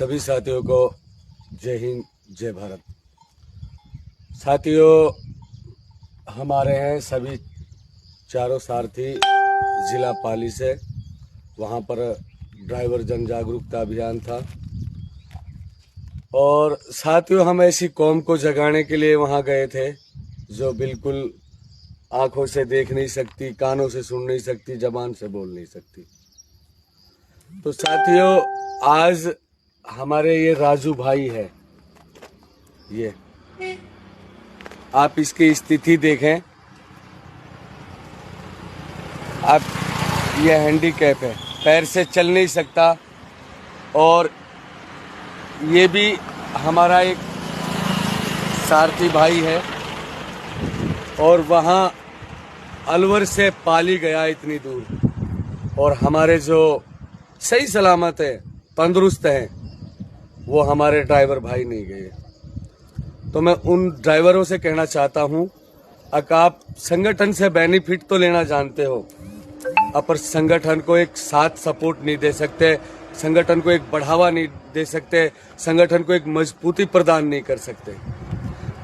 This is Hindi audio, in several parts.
सभी साथियों को जय हिंद जय भारत। साथियों, हमारे हैं सभी चारों सारथी जिला पाली से। वहाँ पर ड्राइवर जन जागरूकता अभियान था और साथियों हम ऐसी कौम को जगाने के लिए वहाँ गए थे जो बिल्कुल आंखों से देख नहीं सकती, कानों से सुन नहीं सकती, जबान से बोल नहीं सकती। तो साथियों, आज हमारे ये राजू भाई है, ये आप इसकी स्थिति देखें। आप ये हैंडीकैप है, पैर से चल नहीं सकता। और ये भी हमारा एक सारथी भाई है और वहाँ अलवर से पाली गया इतनी दूर, और हमारे जो सही सलामत है, तंदुरुस्त हैं, वो हमारे ड्राइवर भाई नहीं गए। तो मैं उन ड्राइवरों से कहना चाहता हूँ, अगर आप संगठन से बेनिफिट तो लेना जानते हो, पर संगठन को एक साथ सपोर्ट नहीं दे सकते, संगठन को एक बढ़ावा नहीं दे सकते, संगठन को एक मजबूती प्रदान नहीं कर सकते।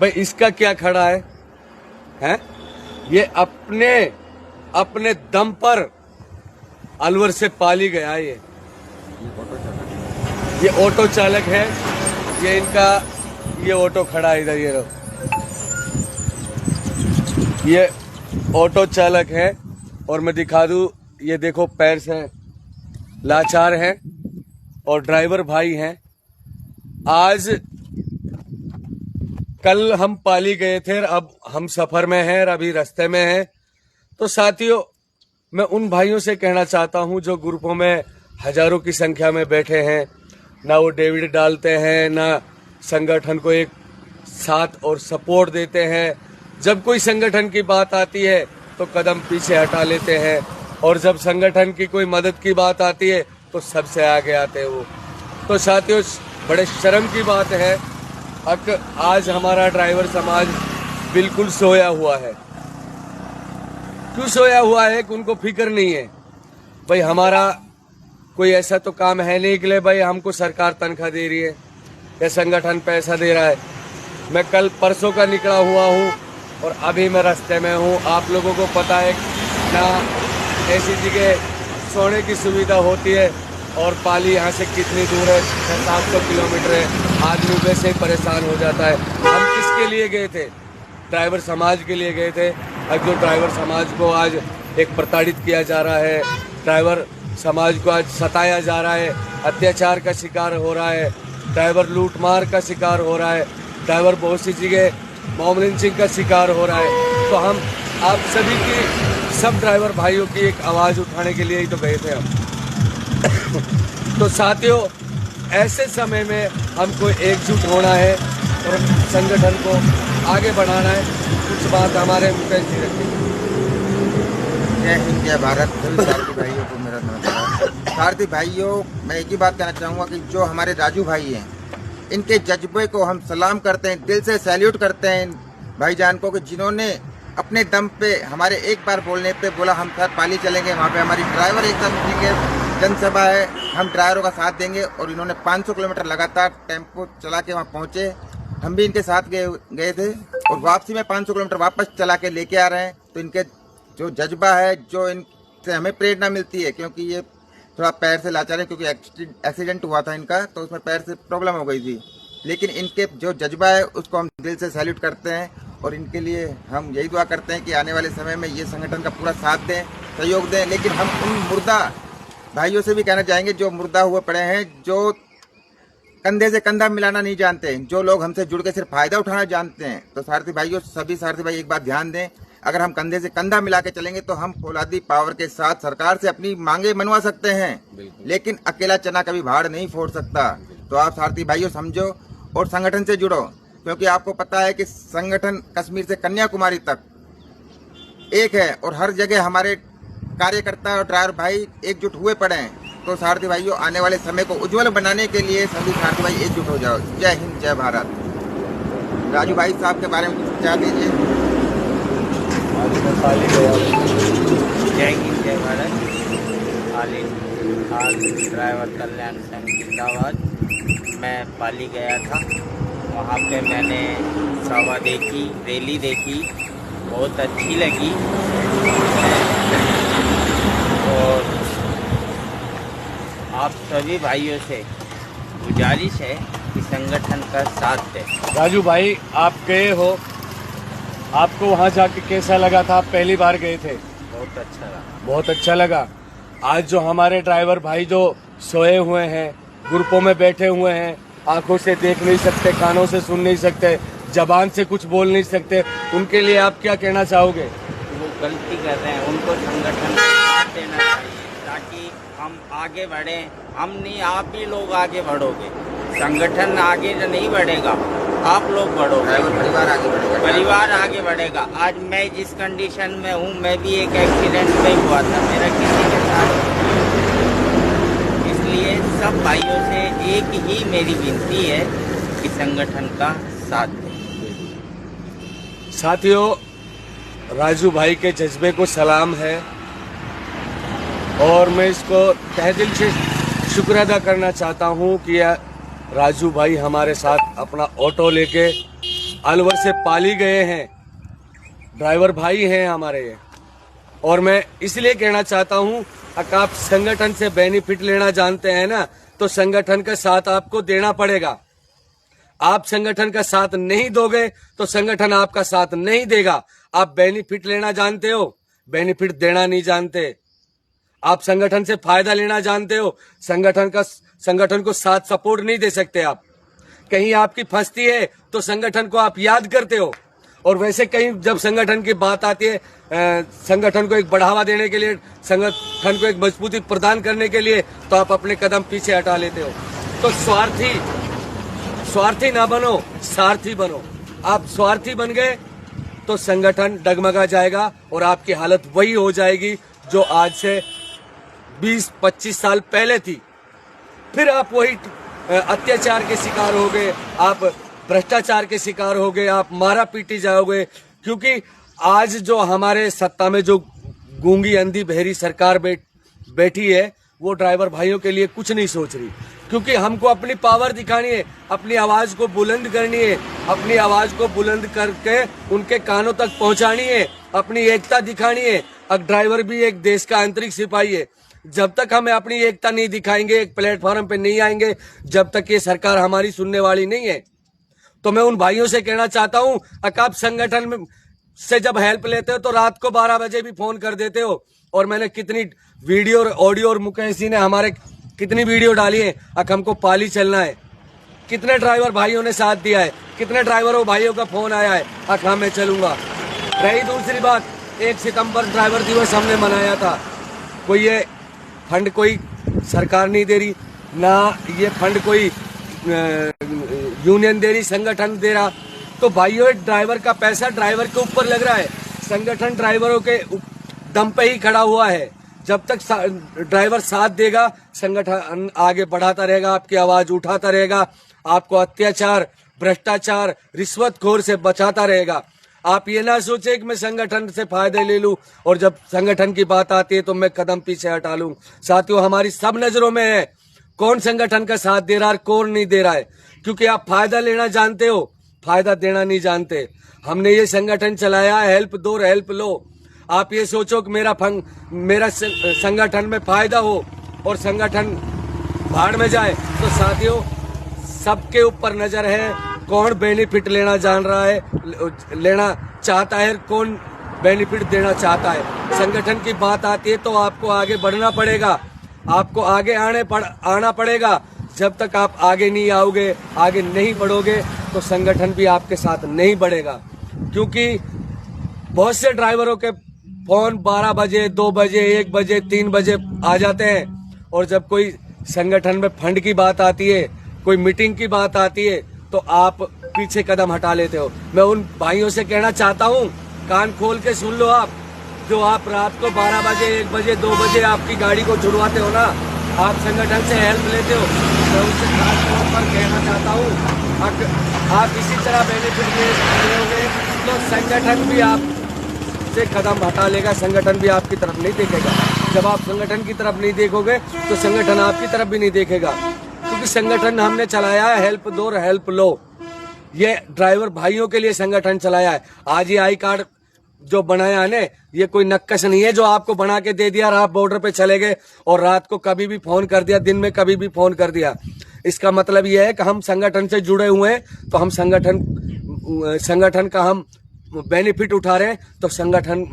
भाई इसका क्या खड़ा है, हैं? ये अपने दम पर अलवर से पाली गया। ये ऑटो चालक है, ये ऑटो खड़ा है इधर, ये रहो, ये ऑटो चालक है। और मैं दिखा दूं, ये देखो पैर से लाचार है और ड्राइवर भाई हैं। कल हम पाली गए थे, अब हम सफर में हैं और अभी रास्ते में हैं। तो साथियों, मैं उन भाइयों से कहना चाहता हूं जो ग्रुपों में हजारों की संख्या में बैठे हैं, ना वो डेविड डालते हैं, ना संगठन को एक साथ और सपोर्ट देते हैं। जब कोई संगठन की बात आती है तो कदम पीछे हटा लेते हैं, और जब संगठन की कोई मदद की बात आती है तो सबसे आगे आते हैं वो। तो साथियों, बड़े शर्म की बात है आज हमारा ड्राइवर समाज बिल्कुल सोया हुआ है। क्यों सोया हुआ है कि उनको फिक्र नहीं है। भाई हमारा कोई ऐसा तो काम है नहीं कि भाई हमको सरकार तनख्वाह दे रही है या संगठन पैसा दे रहा है। मैं कल परसों का निकला हुआ हूँ और अभी मैं रास्ते में हूँ। आप लोगों को पता है ना, ऐसी जगह सोने की सुविधा होती है, और पाली यहाँ से कितनी दूर है, 700 किलोमीटर है। आदमी वैसे ही परेशान हो जाता है। हम किसके लिए गए थे? ड्राइवर समाज के लिए गए थे। अब जो ड्राइवर समाज को आज एक प्रताड़ित किया जा रहा है, ड्राइवर समाज को आज सताया जा रहा है, अत्याचार का शिकार हो रहा है, ड्राइवर लूटमार का शिकार हो रहा है, ड्राइवर बहुत सी जगह मॉब लिंचिंग का शिकार हो रहा है। तो हम आप सभी की, सब ड्राइवर भाइयों की एक आवाज़ उठाने के लिए ही तो गए थे हम। तो साथियों, ऐसे समय में हमको एकजुट होना है और संगठन को आगे बढ़ाना है। कुछ बात हमारे मुकेश जी रखेंगे। जय हिंद जय भारत। सभी सारथी भाइयों को मेरा नमस्कार। सारथी भाइयों, मैं एक ही बात कहना चाहूँगा कि जो हमारे राजू भाई हैं, इनके जज्बे को हम सलाम करते हैं, दिल से सैल्यूट करते हैं भाईजान को, कि जिन्होंने अपने दम पे हमारे एक बार बोलने पे बोला हम साथ पाली चलेंगे, वहाँ पे हमारी ड्राइवर एकदम देंगे, जनसभा है, हम ड्राइवरों का साथ देंगे। और इन्होंने 500 किलोमीटर लगातार टेम्पो चला के वहाँ पहुँचे। हम भी इनके साथ गए थे और वापसी में 500 किलोमीटर वापस चला के लेके आ रहे हैं। तो इनके जो जज्बा है, जो इनसे हमें प्रेरणा मिलती है, क्योंकि ये थोड़ा पैर से लाचार है, क्योंकि एक्सीडेंट हुआ था इनका, तो उसमें पैर से प्रॉब्लम हो गई थी। लेकिन इनके जो जज्बा है उसको हम दिल से सैल्यूट करते हैं और इनके लिए हम यही दुआ करते हैं कि आने वाले समय में ये संगठन का पूरा साथ दें, सहयोग दें। लेकिन हम उन मुर्दा भाइयों से भी कहना चाहेंगे जो मुर्दा हुए पड़े हैं, जो कंधे से कंधा मिलाना नहीं जानते, जो लोग हमसे जुड़ के सिर्फ फायदा उठाना जानते हैं। तो सारथी भाइयों, सभी सारथी भाई एक बात ध्यान दें, अगर हम कंधे से कंधा मिला के चलेंगे तो हम फौलादी पावर के साथ सरकार से अपनी मांगे मनवा सकते हैं, लेकिन अकेला चना कभी भाड़ नहीं फोड़ सकता। तो आप सारथी भाइयों समझो और संगठन से जुड़ो, क्योंकि आपको पता है कि संगठन कश्मीर से कन्याकुमारी तक एक है और हर जगह हमारे कार्यकर्ता और ड्राइवर भाई एकजुट हुए पड़े हैं। तो सारथी भाइयों, आने वाले समय को उज्जवल बनाने के लिए सभी सारथी भाई एकजुट हो जाओ। जय हिंद जय भारत। राजू भाई साहब के बारे में कुछ बता दीजिए। जय हिंद जय भारत। ड्राइवर कल्याण संघ जिंदाबाद। मैं पाली गया था, वहाँ पे मैंने सभा देखी, रैली देखी, बहुत अच्छी लगी। और आप सभी भाइयों से गुजारिश है कि संगठन का साथ दें। राजू भाई, आप गए हो, आपको वहाँ जाके कैसा लगा था? आप पहली बार गए थे? बहुत अच्छा लगा। बहुत अच्छा लगा। आज जो हमारे ड्राइवर भाई जो सोए हुए हैं, ग्रुपों में बैठे हुए हैं, आंखों से देख नहीं सकते, कानों से सुन नहीं सकते, जबान से कुछ बोल नहीं सकते, उनके लिए आप क्या कहना चाहोगे? वो गलती कर रहे हैं, उनको संगठन का साथ देना चाहिए ताकि हम आगे बढ़ें। हम नहीं, आप ही लोग आगे बढ़ोगे, संगठन आगे नहीं बढ़ेगा, आप लोग बढ़ोगे, परिवार आगे बढ़ेगा, परिवार आगे बढ़ेगा। आज मैं जिस कंडीशन में हूँ, मैं भी एक एक्सीडेंट में हुआ था, मेरा किसी के साथ। इसलिए सब भाइयों से एक ही मेरी विनती है कि संगठन का साथ दें। साथियों, राजू भाई के जज्बे को सलाम है और मैं इसको तहे दिल से शुक्र अदा करना चाहता हूँ कि राजू भाई हमारे साथ अपना ऑटो लेके अलवर से पाली गए हैं। ड्राइवर भाई हैं हमारे ये। और मैं इसलिए कहना चाहता हूँ, अगर आप संगठन से बेनिफिट लेना जानते हैं ना, तो संगठन का साथ आपको देना पड़ेगा। आप संगठन का साथ नहीं दोगे तो संगठन आपका साथ नहीं देगा। आप बेनिफिट लेना जानते हो, बेनिफिट देना नहीं जानते। आप संगठन से फायदा लेना जानते हो, संगठन को साथ सपोर्ट नहीं दे सकते। आप कहीं आपकी फंसती है तो संगठन को आप याद करते हो, और वैसे कहीं जब संगठन की बात आती है, संगठन को एक बढ़ावा देने के लिए, संगठन को एक मजबूती प्रदान करने के लिए, तो आप अपने कदम पीछे हटा लेते हो। तो स्वार्थी ना बनो, सारथी बनो। आप स्वार्थी बन गए तो संगठन डगमगा जाएगा और आपकी हालत वही हो जाएगी जो आज से 20-25 साल पहले थी। फिर आप वही अत्याचार के शिकार हो गए, आप भ्रष्टाचार के शिकार हो गए, आप मारा पीटी जाओगे। क्योंकि आज जो हमारे सत्ता में जो गूंगी अंधी बहरी सरकार बैठी है, वो ड्राइवर भाइयों के लिए कुछ नहीं सोच रही। क्योंकि हमको अपनी पावर दिखानी है, अपनी आवाज को बुलंद करनी है, अपनी आवाज को बुलंद करके उनके कानों तक पहुंचानी है, अपनी एकता दिखानी है। अब ड्राइवर भी एक देश का आंतरिक सिपाही है। जब तक हमें अपनी एकता नहीं दिखाएंगे, एक प्लेटफॉर्म पे नहीं आएंगे, जब तक ये सरकार हमारी सुनने वाली नहीं है। तो मैं उन भाइयों से कहना चाहता हूं, आप संगठन में से जब हेल्प लेते हो तो रात को 12 बजे भी फोन कर देते हो। और मैंने कितनी वीडियो और ऑडियो, और मुकेश जी ने हमारे कितनी वीडियो डाली है, हमको पाली चलना है। कितने ड्राइवर भाइयों ने साथ दिया है, कितने ड्राइवरों भाइयों का फोन आया है, हाँ मैं चलूंगा। रही दूसरी बात, 1 सितंबर ड्राइवर दिवस हमने मनाया था। कोई ये फंड कोई सरकार नहीं दे रही, ना ये फंड कोई यूनियन दे रही, संगठन दे रहा। तो भाइयों, ड्राइवर का पैसा ड्राइवर के ऊपर लग रहा है। संगठन ड्राइवरों के दम पे ही खड़ा हुआ है। जब तक ड्राइवर साथ देगा, संगठन आगे बढ़ाता रहेगा, आपकी आवाज उठाता रहेगा, आपको अत्याचार, भ्रष्टाचार, रिश्वतखोर से बचाता रहेगा। आप ये ना सोचे कि मैं संगठन से फायदे ले लूं और जब संगठन की बात आती है तो मैं कदम पीछे हटा लूं। साथियों, हमारी सब नजरों में है कौन संगठन का साथ दे रहा है, कौन नहीं दे रहा है। क्योंकि आप फायदा लेना जानते हो, फायदा देना नहीं जानते। हमने ये संगठन चलाया, हेल्प दो हेल्प लो। आप ये सोचो कि मेरा संगठन में फायदा हो और संगठन भाड़ में जाए। तो साथियों, सबके ऊपर नजर है, कौन बेनिफिट लेना जान रहा है, लेना चाहता है, कौन बेनिफिट देना चाहता है। संगठन की बात आती है तो आपको आगे बढ़ना पड़ेगा, आपको आगे आना पड़ेगा। जब तक आप आगे नहीं आओगे, आगे नहीं बढ़ोगे, तो संगठन भी आपके साथ नहीं बढ़ेगा। क्योंकि बहुत से ड्राइवरों के फोन 12 बजे, 2 बजे, 1 बजे, 3 बजे आ जाते हैं। और जब कोई संगठन में फंड की बात आती है, कोई मीटिंग की बात आती है, तो आप पीछे कदम हटा लेते हो। मैं उन भाइयों से कहना चाहता हूँ, कान खोल के सुन लो। आप जो आप रात को 12 बजे, 1 बजे, 2 बजे आपकी गाड़ी को छुड़वाते हो ना, आप संगठन से हेल्प लेते हो। मैं उनसे खास तौर पर कहना चाहता हूँ, आप इसी तरह बेनिफिट लेोगे तो संगठन भी आप से कदम हटा लेगा, संगठन भी आपकी तरफ नहीं देखेगा। जब आप संगठन की तरफ नहीं देखोगे तो संगठन आपकी तरफ भी नहीं देखेगा। क्योंकि संगठन हमने चलाया है हेल्प दो और हेल्प लो, ये ड्राइवर भाइयों के लिए संगठन चलाया है। आज ये आई कार्ड जो बनाया है ने, ये कोई नक्कश नहीं है जो आपको बना के दे दिया और आप बॉर्डर पे चले गए और रात को कभी भी फोन कर दिया, दिन में कभी भी फोन कर दिया। इसका मतलब ये है कि हम संगठन से जुड़े हुए हैं, तो हम संगठन का हम बेनिफिट उठा रहे हैं। तो संगठन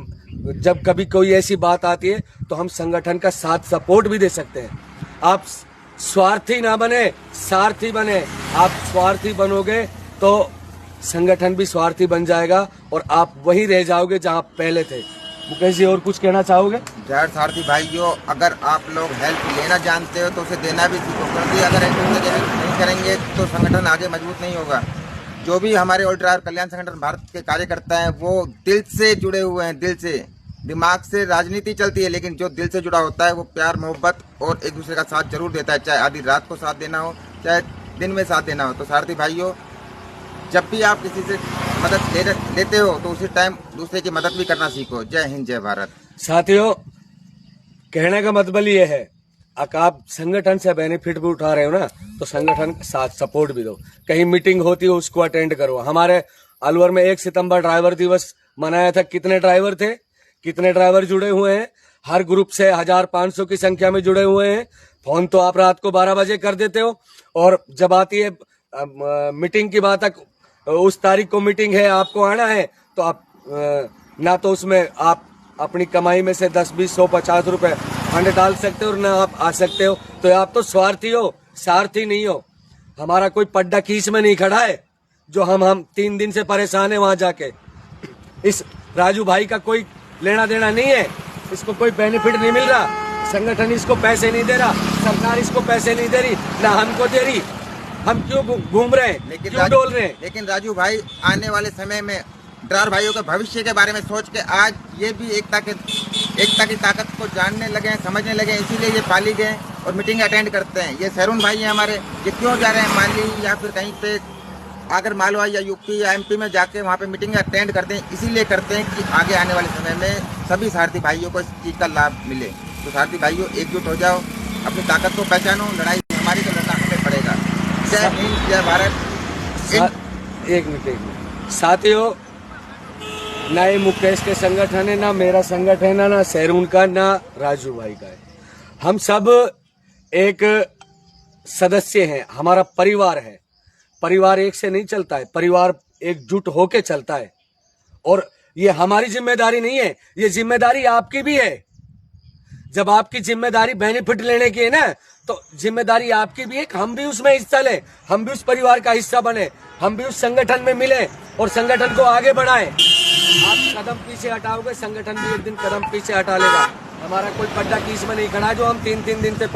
जब कभी कोई ऐसी बात आती है तो हम संगठन का साथ सपोर्ट भी दे सकते हैं। आप स्वार्थी ना बने, सारथी बने। आप स्वार्थी बनोगे तो संगठन भी स्वार्थी बन जाएगा और आप वहीं रह जाओगे जहां पहले थे। मुकेश जी और कुछ कहना चाहोगे? जय सारथी भाइयों, अगर आप लोग हेल्प लेना जानते हो तो उसे देना भी सीखो, क्योंकि अगर ऐसे नहीं करेंगे तो संगठन आगे मजबूत नहीं होगा। जो भी हमारे ऑल ड्राइवर कल्याण संगठन भारत के कार्यकर्ता हैं वो दिल से जुड़े हुए हैं, दिल से। दिमाग से राजनीति चलती है, लेकिन जो दिल से जुड़ा होता है वो प्यार मोहब्बत और एक दूसरे का साथ जरूर देता है, चाहे आधी रात को साथ देना हो चाहे दिन में साथ देना हो। तो सारथी भाइयों, जब भी आप किसी से मदद लेते हो तो उसी टाइम दूसरे की मदद भी करना सीखो। जय हिंद, जय भारत। साथियों, कहने का मतलब ये है, अगर आप संगठन से बेनिफिट भी उठा रहे हो ना, तो संगठन का साथ सपोर्ट भी दो। कहीं मीटिंग होती हो उसको अटेंड करो। हमारे अलवर में 1 सितंबर ड्राइवर दिवस मनाया था। कितने ड्राइवर थे, कितने ड्राइवर जुड़े हुए हैं? हर ग्रुप से 1500 की संख्या में जुड़े हुए हैं। फोन तो आप रात को 12 बजे कर देते हो, और जब आती है मीटिंग की बात, तक उस तारीख को मीटिंग है, आपको आना है, तो आप ना तो उसमें आप अपनी कमाई में से 10, 20, 100, 50 रुपए फंड डाल सकते हो और ना आप आ सकते हो। तो आप तो स्वार्थी हो, सारथी नहीं हो। हमारा कोई पड्डा खींच में नहीं खड़ा है जो हम 3 दिन से परेशान है वहां जाके। इस राजू भाई का कोई लेना देना नहीं है, इसको कोई बेनिफिट नहीं मिल रहा, संगठन इसको पैसे नहीं दे रहा, सरकार इसको पैसे नहीं दे रही, ना हमको दे रही। हम क्यों घूम रहे हैं, क्यों डोल रहे हैं? लेकिन राजू भाई, आने वाले समय में ड्राइवर भाइयों के भविष्य के बारे में सोच के आज ये भी एकता की ताकत को जानने लगे हैं, समझने लगे हैं, इसीलिए ये पाली गए और मीटिंग अटेंड करते हैं। ये सैरून भाई हैं हमारे, ये क्यों जा रहे हैं माली या फिर कहीं पे अगर मालवा या यूपी या एमपी में जाके वहाँ पे मीटिंग अटेंड करते हैं, इसीलिए करते हैं कि आगे आने वाले समय में सभी सारथी भाइयों को इस चीज़ का लाभ मिले। तो सारथी भाइयों, एकजुट हो जाओ, अपनी ताकत को पहचानो। लड़ाई हमारी तो लड़ना हमें पड़ेगा। जय हिंद, जय भारत। एक मिनट साथियों, ना ये मुकेश के संगठन है, ना मेरा संगठन है, ना सैरून का, ना राजू भाई का है। हम सब एक सदस्य हैं, हमारा परिवार है। परिवार एक से नहीं चलता है, परिवार एकजुट होके चलता है। और ये हमारी जिम्मेदारी नहीं है, ये जिम्मेदारी आपकी भी है। जब आपकी जिम्मेदारी बेनिफिट लेने की है ना, तो जिम्मेदारी आपकी भी है कि हम भी उसमें हिस्सा लें, हम भी उस परिवार का हिस्सा बने, हम भी उस संगठन में मिले और संगठन को आगे बढ़ाएं। आप कदम पीछे हटाओगे, संगठन भी एक दिन कदम पीछे हटा लेगा। हमारा कोई पड्डा कीस में नहीं खड़ा जो हम 3 दिन से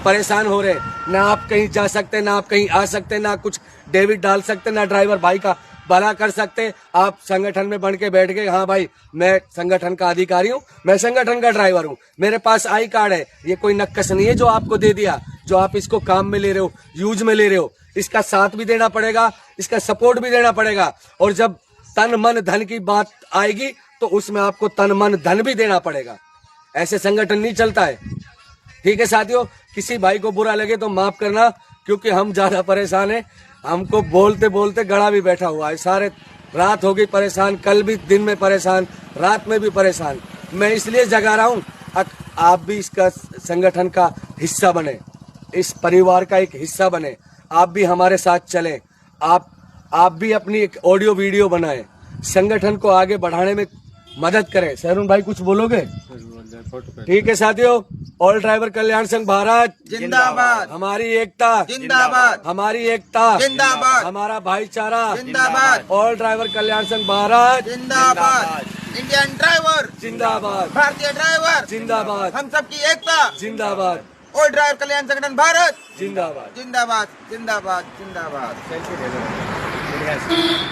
परेशान हो रहे। ना आप कहीं जा सकते, ना आप कहीं आ सकते, ना कुछ डेबिट डाल सकते, ना ड्राइवर भाई का भला कर सकते। आप संगठन में बन के बैठ गए, हाँ भाई मैं संगठन का अधिकारी हूँ, मैं संगठन का ड्राइवर हूँ, मेरे पास आई कार्ड है। ये कोई नक्कस नहीं है जो आपको दे दिया, जो आप इसको काम में ले रहे हो, यूज में ले रहे हो। इसका साथ भी देना पड़ेगा, इसका सपोर्ट भी देना पड़ेगा। और जब तन मन धन की बात आएगी तो उसमें आपको तन मन धन भी देना पड़ेगा। ऐसे संगठन नहीं चलता है। ठीक है साथियों, किसी भाई को बुरा लगे तो माफ करना, क्योंकि हम ज्यादा परेशान हैं। हमको बोलते बोलते गड़ा भी बैठा हुआ है। सारे रात हो गई परेशान, कल भी दिन में परेशान, रात में भी परेशान। मैं इसलिए जगा रहा हूँ, आप भी इसका संगठन का हिस्सा बने, इस परिवार का एक हिस्सा बने। आप भी हमारे साथ चलें, आप भी अपनी एक ऑडियो वीडियो बनाएं, संगठन को आगे बढ़ाने में मदद करें। सैरून भाई कुछ बोलोगे? ठीक है साथियों, ऑल ड्राइवर कल्याण संघ भारत जिंदाबाद, हमारी एकता जिंदाबाद, हमारी एकता जिंदाबाद, हमारा भाईचारा जिंदाबाद, ऑल ड्राइवर कल्याण संघ भारत जिंदाबाद, इंडियन ड्राइवर जिंदाबाद, भारतीय ड्राइवर जिंदाबाद, हम सबकी एकता जिंदाबाद, ऑल ड्राइवर कल्याण संगठन भारत जिंदाबाद। जिंदाबाद, जिंदाबाद, जिंदाबाद।